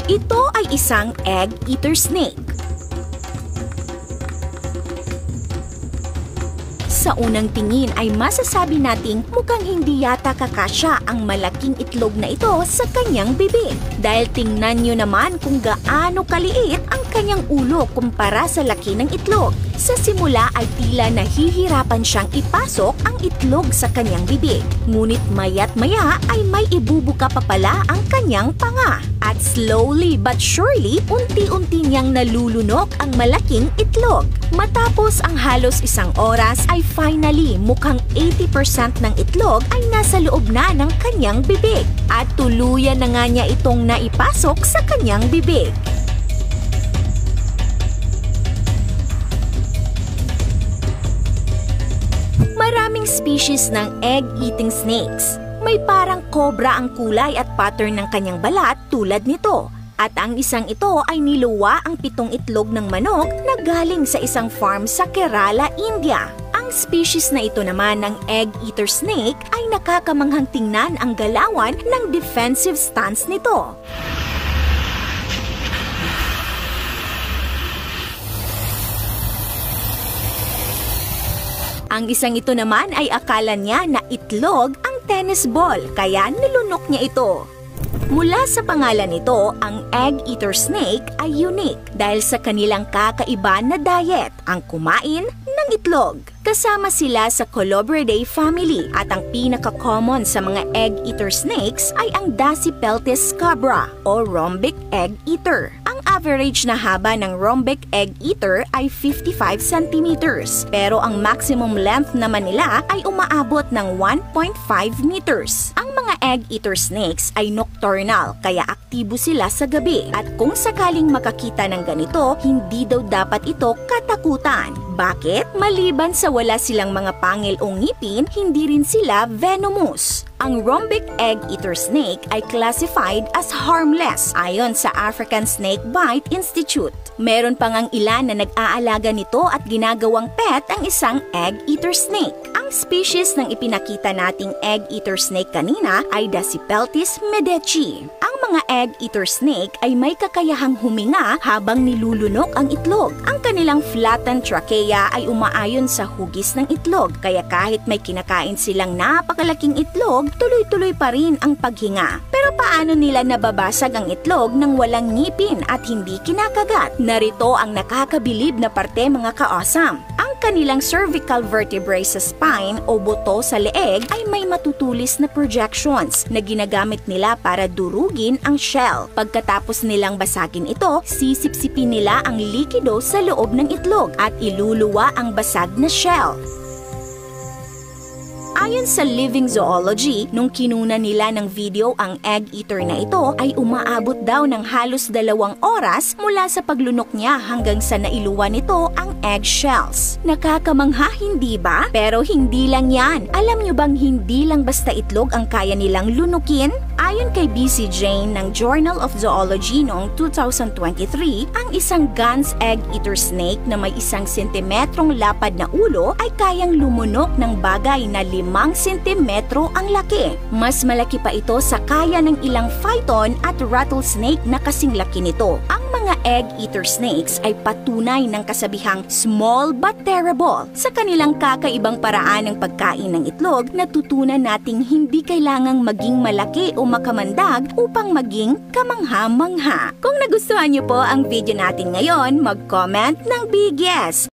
Ito ay isang egg-eater snake. Sa unang tingin ay masasabi nating mukhang hindi yata kakasya ang malaking itlog na ito sa kanyang bibig. Dahil tingnan nyo naman kung gaano kaliit ang kanyang ulo kumpara sa laki ng itlog. Sa simula ay tila nahihirapan siyang ipasok ang itlog sa kanyang bibig. Ngunit maya't maya ay may ibubuka pa pala ang kanyang panga. At slowly but surely, unti-unti niyang nalulunok ang malaking itlog. Matapos ang halos isang oras ay finally mukhang 80% ng itlog ay nasa loob na ng kanyang bibig. At tuluyan na nga niya itong naipasok sa kanyang bibig. Maraming species ng egg-eating snakes. May parang cobra ang kulay at pattern ng kanyang balat tulad nito. At ang isang ito ay niluwa ang 7 itlog ng manok na galing sa isang farm sa Kerala, India. Ang species na ito naman ng egg-eater snake ay nakakamanghang tingnan ang galawan ng defensive stance nito. Ang isang ito naman ay akala niya na itlog ang tennis ball, kaya nilunok niya ito. Mula sa pangalan nito, ang egg-eater snake ay unique dahil sa kanilang kakaiba na diet, ang kumain ng itlog. Kasama sila sa Colubridae family at ang pinaka-common sa mga egg-eater snakes ay ang Dasypeltis scabra o rhombic egg-eater. Ang average na haba ng rhombic egg-eater ay 55 centimeters, pero ang maximum length naman nila ay umaabot ng 1.5 meters. Ang mga egg-eater snakes ay nocturnal, kaya aktibo sila sa gabi. At kung sakaling makakita ng ganito, hindi daw dapat ito katakutan. Bakit? Maliban sa wala silang mga pangil o ngipin, hindi rin sila venomous. Ang rhombic egg-eater snake ay classified as harmless ayon sa African Snake Bite Institute. Meron pa ngang ilan na nag-aalaga nito at ginagawang pet ang isang egg-eater snake. Ang species ng ipinakita nating egg-eater snake kanina ay Dasypeltis medechi. Ang mga egg-eater snake ay may kakayahang huminga habang nilulunok ang itlog. Ang kanilang flattened trachea ay umaayon sa hugis ng itlog, kaya kahit may kinakain silang napakalaking itlog, tuloy-tuloy pa rin ang paghinga. Pero paano nila nababasag ang itlog nang walang ngipin at hindi kinakagat? Narito ang nakakabilib na parte, mga ka-awesome. Ang kanilang cervical vertebrae sa spine o buto sa leeg ay may matutulis na projections na ginagamit nila para durugin ang shell. Pagkatapos nilang basagin ito, sisipsipin nila ang likido sa loob ng itlog at iluluwa ang basag na shell. Ayon sa Living Zoology, nung kinuna nila ng video ang egg-eater na ito ay umaabot daw ng halos 2 oras mula sa paglunok niya hanggang sa nailuwa nito ang eggshells. Nakakamangha, hindi ba? Pero hindi lang yan. Alam nyo bang hindi lang basta itlog ang kaya nilang lunukin? Ayon kay B.C. Jane ng Journal of Zoology noong 2023, ang isang Gans egg-eater snake na may 1 sentimetrong lapad na ulo ay kayang lumunok ng bagay na 5 sentimetro ang laki. Mas malaki pa ito sa kaya ng ilang phyton at rattlesnake na kasing laki nito. Ang mga egg-eater snakes ay patunay ng kasabihang small but terrible. Sa kanilang kakaibang paraan ng pagkain ng itlog, natutunan nating hindi kailangang maging malaki o makamandag upang maging kamangha-mangha. Kung nagustuhan niyo po ang video natin ngayon, mag-comment ng big yes!